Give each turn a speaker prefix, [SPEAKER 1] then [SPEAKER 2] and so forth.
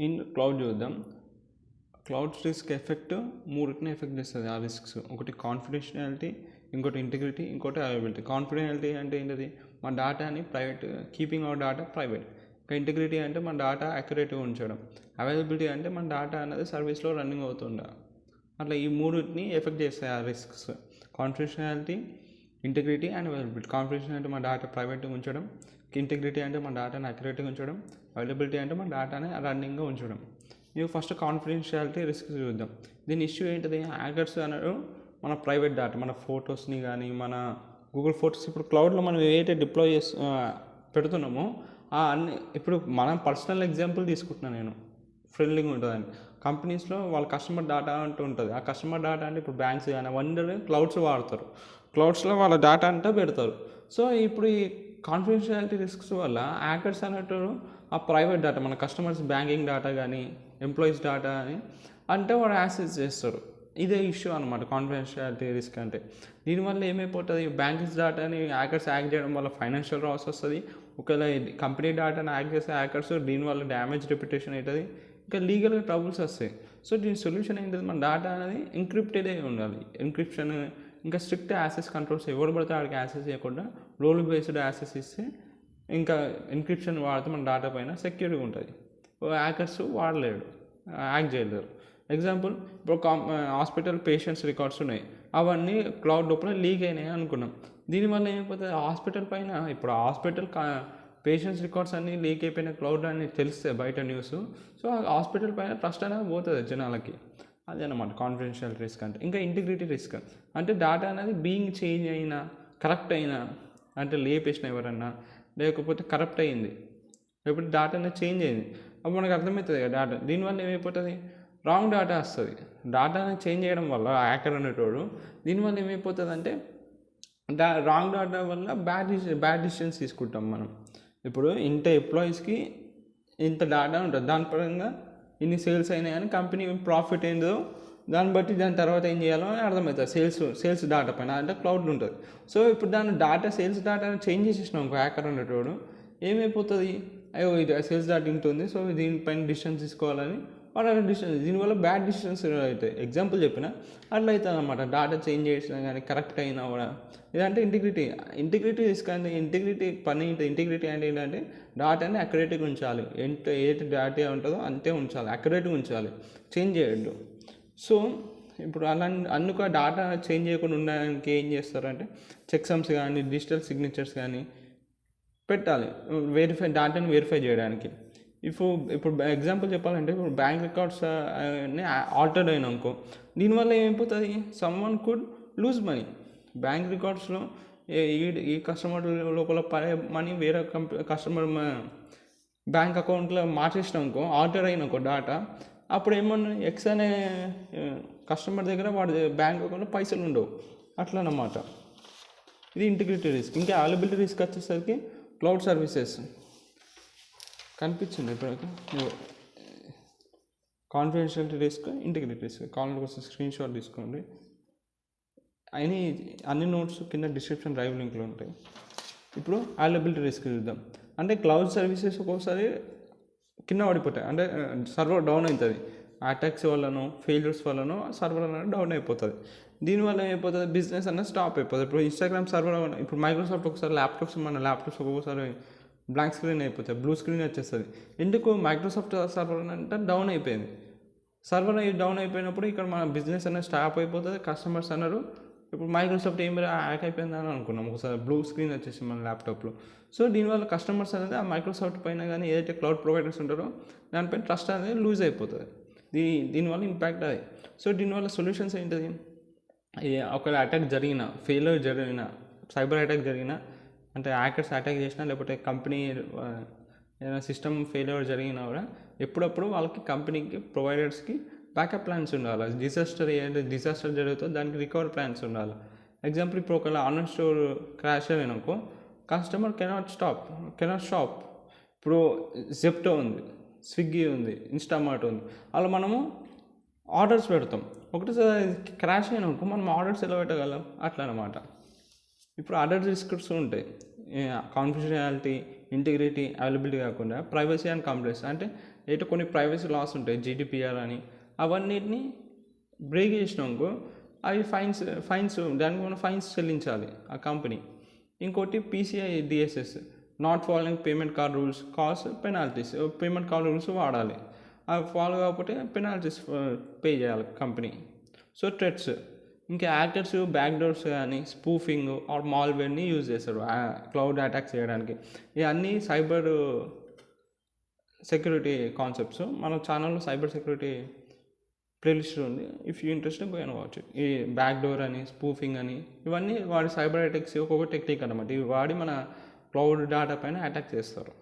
[SPEAKER 1] In cloud చూద్దాం. Cloud risk effect మూడింటిని effect చేస్తుంది. ఆ రిస్క్స్ ఒకటి కాన్ఫిడెన్షియాలిటీ, ఇంకోటి ఇంటిగ్రిటీ, ఇంకోటి అవైలబిలిటీ. కాన్ఫిడెన్షియాలిటీ అంటే ఏంటది? మన డేటాని private, keeping hour data private. ఇంకా ఇంటిగ్రిటీ అంటే మన డేటా అక్యురేట్గా ఉంచడం. అవైలబిలిటీ అంటే మన డేటా అనేది సర్వీస్లో రన్నింగ్ అవుతుండ. అట్లా ఈ మూడింటిని ఎఫెక్ట్ చేస్తాయి ఆ risks. Confidentiality, integrity and availability. Confidentiality అంటే మన డేటా ప్రైవేట్గా ఉంచడం, ఇంటిగ్రిటీ అంటే మన డేటాని అక్యురేట్గా ఉంచడం, అవైలబిలిటీ అంటే మన డేటాని రన్నింగ్గా ఉంచడం. ఇవి ఫస్ట్ కాన్ఫిడెన్షియాలిటీ రిస్క్ చూద్దాం. దీని ఇష్యూ ఏంటిది? హ్యాకర్స్ అన్నారు మన ప్రైవేట్ డేటా, మన ఫొటోస్ని కానీ, మన గూగుల్ ఫొటోస్ ఇప్పుడు క్లౌడ్లో మనం ఏదైతే డిప్లాయ్ పెడుతున్నామో అన్ని, ఇప్పుడు మనం పర్సనల్ ఎగ్జాంపుల్ తీసుకుంటున్నాను నేను, ఫ్రెండ్లీగా ఉంటుందని. కంపెనీస్లో వాళ్ళ కస్టమర్ డేటా అంటూ ఉంటుంది. ఆ కస్టమర్ డేటా అంటే ఇప్పుడు బ్యాంక్స్ కానీ అవన్నీ క్లౌడ్స్ వాడతారు. క్లౌడ్స్లో వాళ్ళ డేటా అంతా పెడతారు. సో ఇప్పుడు ఈ కాన్ఫిడెన్షియాలిటీ రిస్క్స్ వల్ల హ్యాకర్స్ అన్నట్టు ఆ ప్రైవేట్ డేటా, మన కస్టమర్స్ బ్యాంకింగ్ డేటా కానీ, ఎంప్లాయీస్ డేటా అని అంటే వాడు యాక్సెస్ చేస్తారు. ఇదే ఇష్యూ అనమాట కాన్ఫిడెన్షియాలిటీ రిస్క్ అంటే. దీనివల్ల ఏమైపోతుంది? బ్యాంకింగ్ డేటాని హ్యాకర్స్ హ్యాక్ చేయడం వల్ల ఫైనాన్షియల్ లాస్ వస్తుంది. ఒకవేళ కంపెనీ డేటాని హ్యాక్ చేసే హ్యాకర్స్ దీనివల్ల డ్యామేజ్ రెప్యుటేషన్ అవుతుంది. ఇంకా లీగల్గా ట్రబుల్స్ వస్తాయి. సో దీని సొల్యూషన్ ఏంటంటే మన డేటా అనేది ఎంక్రిప్టెడే ఉండాలి. ఎంక్రిప్షన్, ఇంకా స్ట్రిక్ట్ యాక్సెస్ కంట్రోల్స్, ఎవరు పడితే వాడికి యాక్సెస్ చేయకుండా రోల్ బేస్డ్ యాక్సెస్ ఇస్తే, ఇంకా ఎన్క్రిప్షన్ వాడితే మన డేటా పైన సెక్యూరిటీ ఉంటుంది. హ్యాకర్స్ వాడలేడు, హ్యాక్ చేయలేరు. ఎగ్జాంపుల్, ఇప్పుడు హాస్పిటల్ పేషెంట్స్ రికార్డ్స్ ఉన్నాయి, అవన్నీ క్లౌడ్ లోపల లీక్ అయినాయి అనుకున్నాం. దీనివల్ల ఏమైపోతుంది? హాస్పిటల్ పైన, ఇప్పుడు హాస్పిటల్ పేషెంట్స్ రికార్డ్స్ అన్నీ లీక్ అయిపోయిన క్లౌడ్ అని తెలిస్తే బయట న్యూస్, సో హాస్పిటల్ పైన ట్రస్ట్ అనేది పోతుంది జనాలకి. అదే అన్నమాట కాన్ఫిడెన్షియల్ రిస్క్ అంటే. ఇంకా ఇంటిగ్రిటీ రిస్క్ అంటే డేటా అనేది బీయింగ్ చేంజ్ అయినా, కరప్ట్ అయినా, అంటే లేపేసిన ఎవరన్నా, లేకపోతే కరప్ట్ అయ్యింది, లేకపోతే డేటా అనేది చేంజ్ అయింది, అప్పుడు మనకు అర్థమవుతుంది కదా డేటా. దీనివల్ల ఏమైపోతుంది? రాంగ్ డేటా వస్తుంది. డేటా అనేది చేంజ్ చేయడం వల్ల హ్యాకర్ అనేటోడు దీనివల్ల ఏమైపోతుంది అంటే రాంగ్ డేటా వల్ల బ్యాడ్ డిసిషన్స్ తీసుకుంటాం మనం. ఇప్పుడు ఇంత ఎంప్లాయీస్కి ఇంత డేటా ఉంటుంది, దాని పరంగా ఇన్ని సేల్స్ అయినాయని కంపెనీ ప్రాఫిట్ ఏందో దాన్ని బట్టి దాని తర్వాత ఏం చేయాలో అని అర్థమవుతుంది. సేల్స్ డేటా పైన అంటే క్లౌడ్ ఉంటుంది. సో ఇప్పుడు దాని డేటా, సేల్స్ డేటా చేంజ్ చేసేసినాం ఇంకో హ్యాకర్ అనేటోడు, ఏమైపోతుంది? అయ్యో ఇది సేల్స్ డేటా ఉంటుంది, సో దీనిపైన డిసిషన్స్ తీసుకోవాలని వాడు డిసిషన్, దీనివల్ల బ్యాడ్ డిసిషన్స్ అవుతాయి. ఎగ్జాంపుల్ చెప్పిన అట్లా అవుతుంది అనమాట. డేటా చేంజ్ చేసినా కానీ కరెక్ట్ అయినా కూడా. ఇదంటే ఇంటిగ్రిటీ రిస్క్ అంటే, ఇంటిగ్రిటీ పని ఇంటిగ్రిటీ అంటే ఏంటంటే డేటాని అక్యురేట్గా ఉంచాలి. ఏది డేటా ఉంటుందో అంతే ఉంచాలి, అక్యురేట్గా ఉంచాలి, చేంజ్ చేయొద్దు. సో ఇప్పుడు అందుకు డేటా చేంజ్ చేయకుండా ఉండడానికి ఏం చేస్తారంటే చెక్సమ్స్ కానీ, డిజిటల్ సిగ్నేచర్స్ కానీ పెట్టాలి, డేటాని వెరిఫై చేయడానికి. ఇప్పుడు ఎగ్జాంపుల్ చెప్పాలంటే, ఇప్పుడు బ్యాంక్ రికార్డ్స్ ఆల్టర్డ్ అయినాకో దీనివల్ల ఏమైపోతుంది? Someone could lose money. Bank రికార్డ్స్లో ఈ కస్టమర్ లోపల పడే మనీ వేరే కస్టమర్ బ్యాంక్ అకౌంట్లో మార్చేసినాకో, ఆల్టర్ అయినాకో డేటా, అప్పుడు ఏమన్నా ఎక్స్ అనే కస్టమర్ దగ్గర వాడి బ్యాంక్ అకౌంట్లో పైసలు ఉండవు. అట్లా అన్నమాట. ఇది ఇంటిగ్రిటీ రిస్క్. ఇంకా అవైలబిలిటీ రిస్క్ వచ్చేసరికి క్లౌడ్ సర్వీసెస్ కనిపించింది ఇప్పుడు. Confidentiality risk, integrity risk. కావాలంటే కోసం స్క్రీన్ షాట్ తీసుకోండి. అన్ని నోట్స్ కింద డిస్క్రిప్షన్ డ్రైవ్ లింక్లో ఉంటాయి. ఇప్పుడు అవైలబిలిటీ రిస్క్ చూద్దాం. అంటే క్లౌడ్ సర్వీసెస్ ఒక్కోసారి కింద పడిపోతాయి, అంటే సర్వర్ డౌన్ అవుతుంది. అటాక్స్ వల్లనో, ఫెయిల్యూర్స్ వల్లనో సర్వర్ అనేది డౌన్ అయిపోతుంది. దీనివల్ల ఏమైపోతుంది? బిజినెస్ అనేది స్టాప్ అయిపోతుంది. ఇప్పుడు ఇన్స్టాగ్రామ్ సర్వర్, ఇప్పుడు మైక్రోసాఫ్ట్ ఒకసారి మన ల్యాప్టాప్స్ ఒక్కొక్కసారి బ్లాంక్ స్క్రీన్ అయిపోతుంది, బ్లూ స్క్రీన్ వచ్చేస్తుంది. ఎందుకు? మైక్రోసాఫ్ట్ సర్వర్ అంటే డౌన్ అయిపోయింది. సర్వర్ డౌన్ అయిపోయినప్పుడు ఇక్కడ మన బిజినెస్ అనేది స్టాప్ అయిపోతుంది. కస్టమర్స్ అన్నారు ఇప్పుడు మైక్రోసాఫ్ట్ ఏం హ్యాక్ అయిపోయిందని అనుకున్నాం, ఒకసారి బ్లూ స్క్రీన్ వచ్చేసి మన ల్యాప్టాప్లో. సో దీనివల్ల కస్టమర్స్ అనేది ఆ మైక్రోసాఫ్ట్ పైన కానీ, ఏదైతే క్లౌడ్ ప్రొవైడర్స్ ఉంటారో దానిపైన ట్రస్ట్ అనేది లూజ్ అయిపోతుంది. దీనివల్ల ఇంపాక్ట్ అది. సో దీనివల్ల సొల్యూషన్స్ ఏంటిది? ఒకవేళ అటాక్ జరిగిన, ఫెయిల్యూర్ జరిగిన, సైబర్ అటాక్ జరిగిన, అంటే హ్యాకర్స్ అటాక్ చేసినా, లేకపోతే కంపెనీ ఏదైనా సిస్టమ్ ఫెయిల్యూర్ జరిగినా కూడా ఎప్పుడప్పుడు వాళ్ళకి కంపెనీకి, ప్రొవైడర్స్కి బ్యాకప్ ప్లాన్స్ ఉండాలి. డిజాస్టర్ జరుగుతుందో దానికి రికవర్ ప్లాన్స్ ఉండాలి. ఎగ్జాంపుల్, ఇప్పుడు ఒకవేళ ఆన్లైన్ స్టోర్ క్రాష్ అయినాకో కస్టమర్ కెనాట్ షాప్. ఇప్పుడు జెప్టో ఉంది, స్విగ్గీ ఉంది, ఇన్స్టామార్ట్ ఉంది, అలా మనము ఆర్డర్స్ పెడతాం. ఒకటేసారి క్రాష్ అయినాకో మనం ఆర్డర్స్ ఎలా పెట్టగలం? అట్లా అనమాట. ఇప్పుడు అదర్ రిస్క్స్ ఉంటాయి. కాన్ఫిడెన్షియాలిటీ, ఇంటిగ్రిటీ, అవైలబిలిటీ కాకుండా ప్రైవసీ అండ్ కంప్లైన్స్. అంటే అయితే కొన్ని ప్రైవసీ లాస్ ఉంటాయి, జీడిపిఆర్ అని, అవన్నిటిని బ్రేక్ చేసినాకో అవి ఫైన్స్ దానికి మనం ఫైన్స్ చెల్లించాలి ఆ కంపెనీ. ఇంకోటి PCI DSS, not following payment card rules cos penalties. Payment card rules వాడాలి, అవి ఫాలో కాకపోతే పెనాల్టీస్ పే చేయాలి కంపెనీ. సో థ్రెట్స్, ఇంకా హ్యాకర్స్ బ్యాక్డోర్స్ కానీ స్పూఫింగ్ ఆర్ మాల్వేర్ని యూజ్ చేస్తారు క్లౌడ్ అటాక్స్ చేయడానికి. ఇవన్నీ సైబర్ సెక్యూరిటీ కాన్సెప్ట్స్. మన ఛానల్లో సైబర్ సెక్యూరిటీ ప్లేలిస్ట్ ఉంది, if you interest go and watch. ఈ బ్యాక్డోర్ అని స్పూఫింగ్ అని ఇవన్నీ వాడి సైబర్ అటాక్స్ ఒక్కొక్క టెక్నిక్ అనమాట. ఇవి వాడి మన క్లౌడ్ డేటా పైన అటాక్ చేస్తారు.